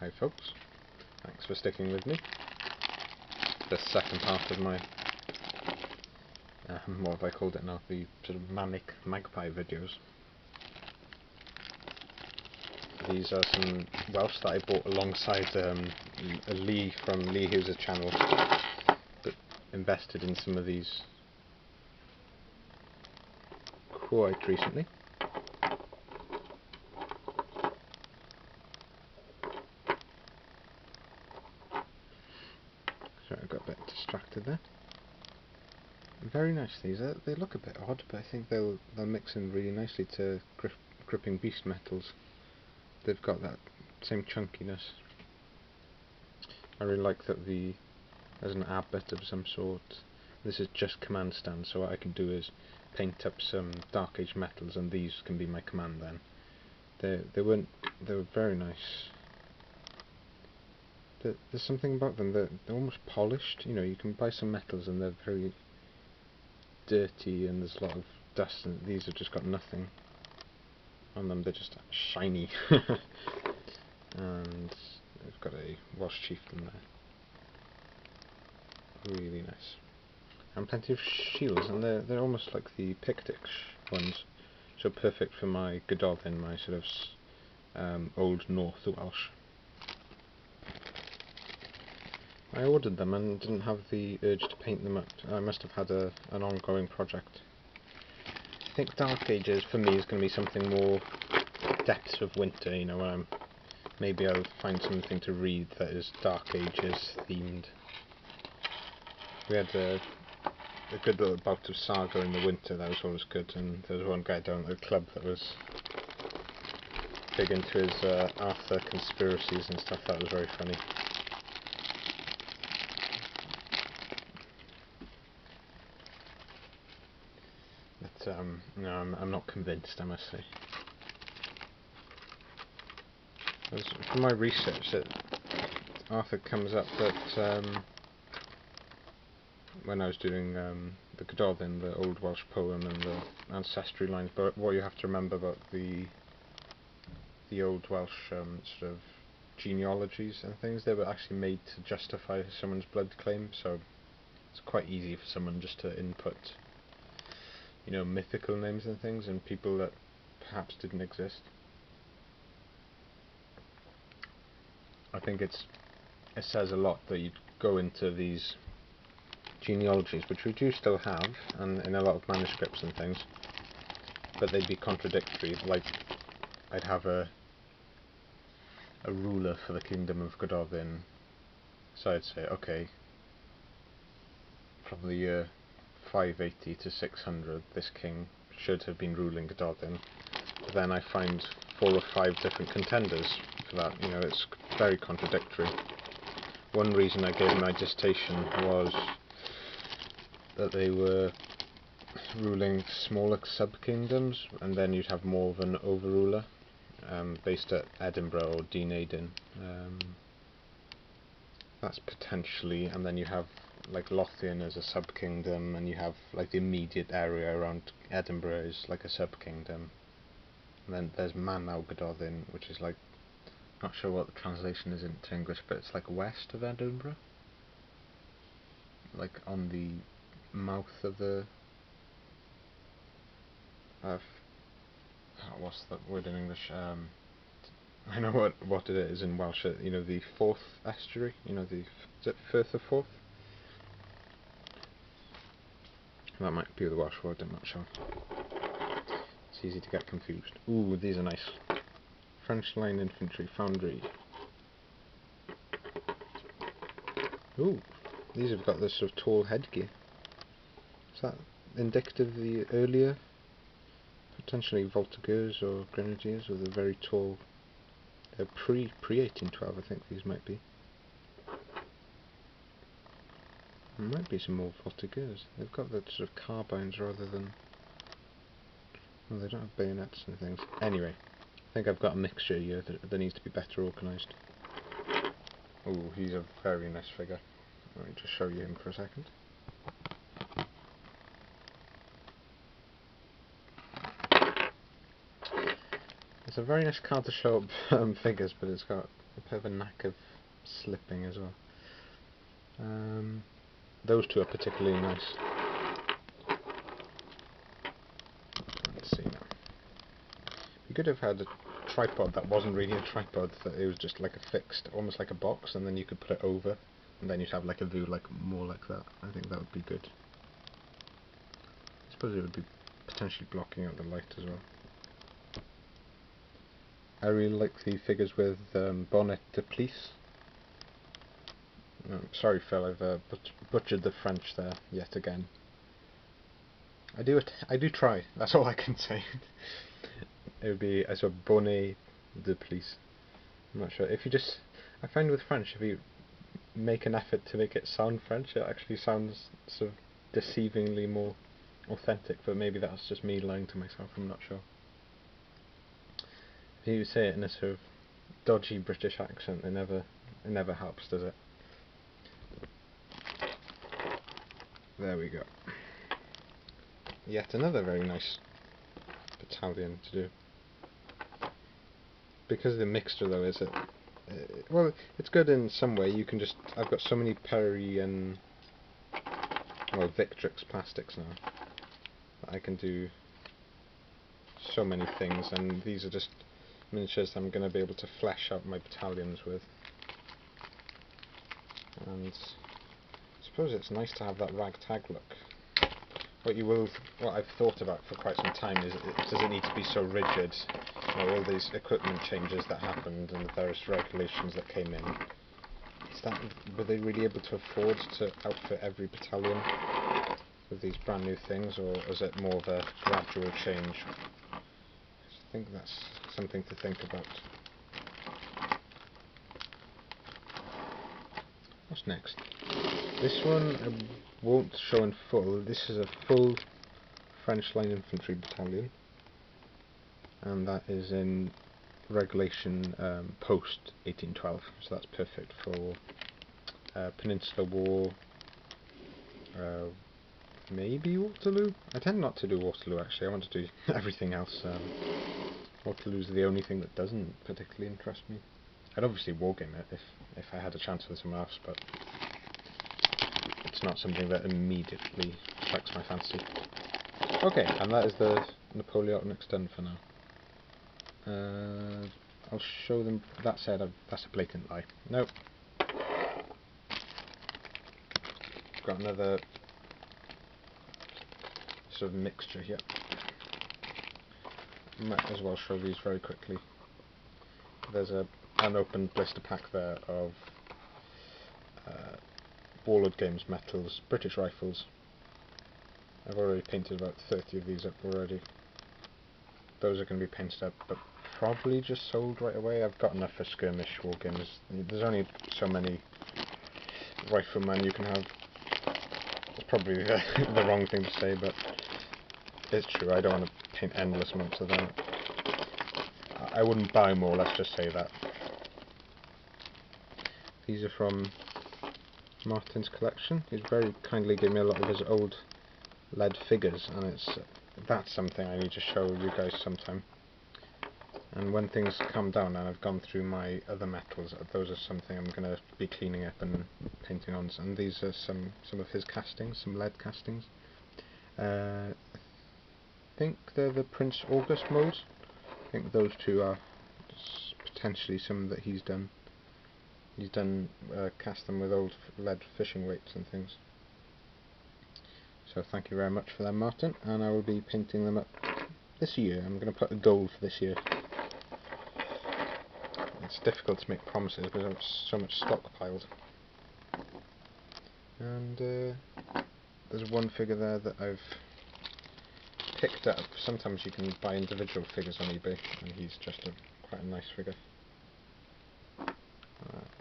Hi folks, thanks for sticking with me. The second part of my, what have I called it now, the sort of Manic Magpie videos. These are some Welsh that I bought alongside Lee from Lee Hughes' channel, but invested in some of these quite recently. Sorry, I got a bit distracted there. Very nice these. They look a bit odd, but I think they'll mix in really nicely to gripping beast metals. They've got that same chunkiness. I really like that there's an abbot of some sort. This is just command stand, so what I can do is paint up some Dark Age metals, and these can be my command then. They were very nice. There's something about them that they're almost polished. You know, you can buy some metals and they're very dirty and there's a lot of dust, and these have just got nothing on them. They're just shiny. And they've got a Welsh chieftain there. Really nice. And plenty of shields, and they're almost like the Pictish ones. So perfect for my Godolphin, my sort of Old North Welsh. I ordered them and didn't have the urge to paint them up. I must have had an ongoing project. I think Dark Ages for me is going to be something more depths of winter, you know, when maybe I'll find something to read that is Dark Ages themed. We had a good little bout of saga in the winter, that was always good, and there was one guy down at the club that was big into his Arthur conspiracies and stuff. That was very funny. But no, I'm not convinced, I must say. From my research, Arthur comes up that when I was doing the Godolphin, the Old Welsh poem and the ancestry lines, but what you have to remember about the Old Welsh sort of genealogies and things, they were actually made to justify someone's blood claim, so it's quite easy for someone just to input, you know, mythical names and things, and people that perhaps didn't exist. I think it says a lot that you'd go into these genealogies, which we do still have, and in a lot of manuscripts and things, but they'd be contradictory. Like, I'd have a ruler for the kingdom of Godolphin, so I'd say, okay, from the year 580 to 600, this king should have been ruling Godolphin. But then I find 4 or 5 different contenders for that. You know, it's very contradictory. One reason I gave my dissertation was that they were ruling smaller sub-kingdoms, and then you'd have more of an overruler, based at Edinburgh or Dunedin. That's potentially, and then you have like Lothian as a sub-kingdom, and you have like the immediate area around Edinburgh is like a sub-kingdom. And then there's Manawg Godolphin, which is like, not sure what the translation is into English, but it's like west of Edinburgh, like on the mouth of the what's that word in English? I know what it is in Welsh. You know, the Forth estuary. You know, is it Firth of Forth? That might be the Welsh word. I'm not sure. It's easy to get confused. Ooh, these are nice. French Line Infantry Foundry. Ooh, these have got this sort of tall headgear. Is that indicative of the earlier, potentially Voltigeurs or Grenadiers, with a very tall? They're pre-1812, I think these might be. There might be some more Voltigeurs. They've got the sort of carbines rather than. Well, they don't have bayonets and things. Anyway, I think I've got a mixture here that needs to be better organised. Oh, he's a very nice figure. Let me just show you him for a second. It's a very nice card to show up figures, but it's got a bit of a knack of slipping as well. Those two are particularly nice. Let's see now. You could have had a tripod that wasn't really a tripod, that it was just like a fixed, almost like a box, and then you could put it over, and then you'd have like a view like more like that. I think that would be good. I suppose it would be potentially blocking out the light as well. I really like the figures with bonnet de police. Sorry Phil, I've butchered the French there yet again. I do try, that's all I can say. It would be as a bonnet de police. I'm not sure. I find with French, if you make an effort to make it sound French, it actually sounds sort of deceivingly more authentic, but maybe that's just me lying to myself, I'm not sure. If you say it in a sort of dodgy British accent, it never helps, does it? There we go. Yet another very nice battalion to do. Because of the mixture though, is it? Well, it's good in some way. I've got so many Perry and Victrix plastics now that I can do so many things, and these are just miniatures that I'm going to be able to flesh out my battalions with. And I suppose it's nice to have that ragtag look. What I've thought about for quite some time is, does it need to be so rigid? All these equipment changes that happened and the various regulations that came in. Were they really able to afford to outfit every battalion with these brand new things, or is it more of a gradual change? I think that's something to think about. What's next? This one I won't show in full. This is a full French Line Infantry battalion, and that is in regulation post 1812, so that's perfect for Peninsular War, maybe Waterloo? I tend not to do Waterloo actually, I want to do everything else. Waterloo's the only thing that doesn't particularly interest me. I'd obviously wargame it if I had a chance with someone else, but it's not something that immediately strikes my fancy. Okay, and that is the Napoleonics done for now. I'll show them. That said, that's a blatant lie. Nope. Got another sort of mixture here. Might as well show these very quickly. There's an unopened blister pack there of Warlord Games metals, British rifles. I've already painted about 30 of these up already. Those are going to be painted up, but probably just sold right away. I've got enough for skirmish war games. There's only so many riflemen you can have. It's probably the wrong thing to say, but it's true. I don't want to paint endless amounts of that. I wouldn't buy more, let's just say that. These are from Martin's collection. He's very kindly given me a lot of his old lead figures, and that's something I need to show you guys sometime. And when things calm down and I've gone through my other metals, those are something I'm going to be cleaning up and painting on. And these are some of his castings, some lead castings. I think they're the Prince August molds. I think those two are potentially some that he's done. He's done cast them with old lead fishing weights and things. So thank you very much for them, Martin, and I will be painting them up this year. I'm going to put a goal for this year. It's difficult to make promises because I have so much stockpiled. And there's one figure there that I've picked up. Sometimes you can buy individual figures on eBay, and he's just quite a nice figure.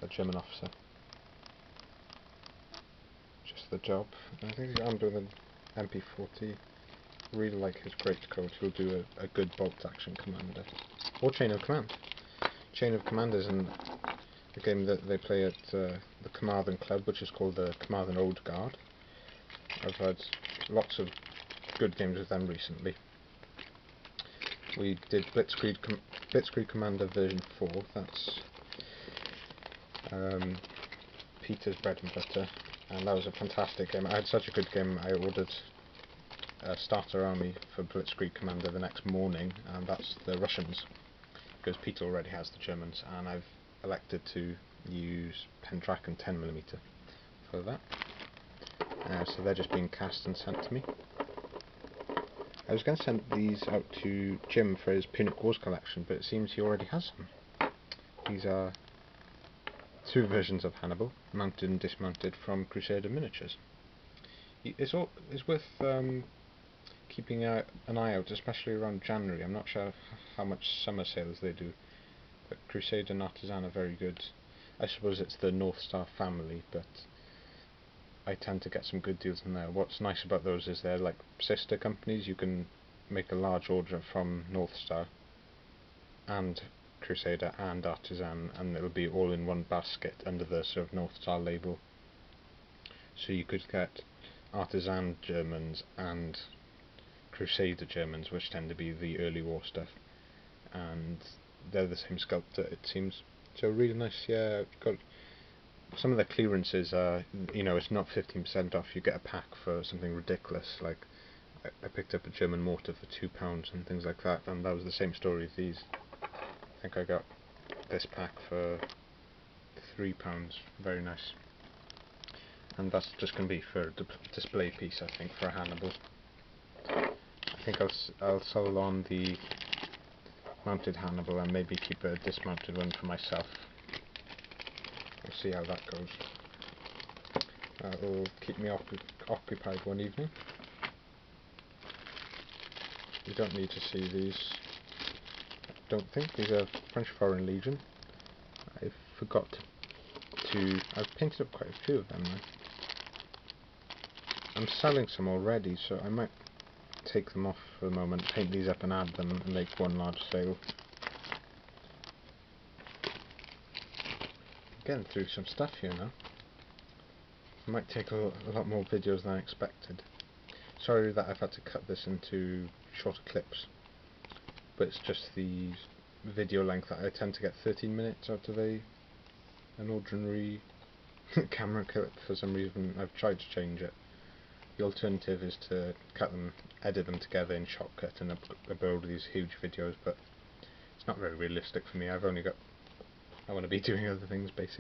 A German officer. Just the job. I think he's armed with an MP40. Really like his greatcoat. He'll do a good bolt action commander. Or Chain of Command. Chain of Command is in a game that they play at the Carmarthen Club, which is called the Carmarthen Old Guard. I've had lots of good games with them recently. We did Blitzkrieg Commander version 4. That's Peter's Bread and Butter, and that was a fantastic game. I had such a good game, I ordered a starter army for Blitzkrieg Commander the next morning, and that's the Russians, because Peter already has the Germans, and I've elected to use Pendragon 10mm for that. So they're just being cast and sent to me. I was going to send these out to Jim for his Punic Wars collection, but it seems he already has them. These are two versions of Hannibal, mounted and dismounted, from Crusader Miniatures. It's worth keeping an eye out, especially around January. I'm not sure how much summer sales they do, but Crusader and Artisan are very good. I suppose it's the North Star family, but I tend to get some good deals in there. What's nice about those is they're like sister companies. You can make a large order from North Star and Crusader and Artisan, and it'll be all in one basket under the sort of North Star label. So you could get Artisan Germans and Crusader Germans, which tend to be the early war stuff, and they're the same sculptor, it seems. So really nice. Yeah, got some of the clearances are, it's not 15% off. You get a pack for something ridiculous, like I picked up a German mortar for £2 and things like that, and that was the same story with these. I think I got this pack for £3, very nice. And that's just going to be for a display piece, I think, for a Hannibal. I think I'll sell on the mounted Hannibal and maybe keep a dismounted one for myself. We'll see how that goes. That'll keep me occupied one evening. You don't need to see these, I don't think. These are French Foreign Legion. I forgot I've painted up quite a few of them now. I'm selling some already, so I might take them off for a moment, paint these up and add them and make one large sale. Getting through some stuff here now. I might take a lot more videos than I expected. Sorry that I've had to cut this into shorter clips, but it's just the video length that I tend to get 13 minutes out of an ordinary camera clip. For some reason I've tried to change it. The alternative is to edit them together in Shotcut and upload these huge videos, but it's not very realistic for me. I want to be doing other things basically.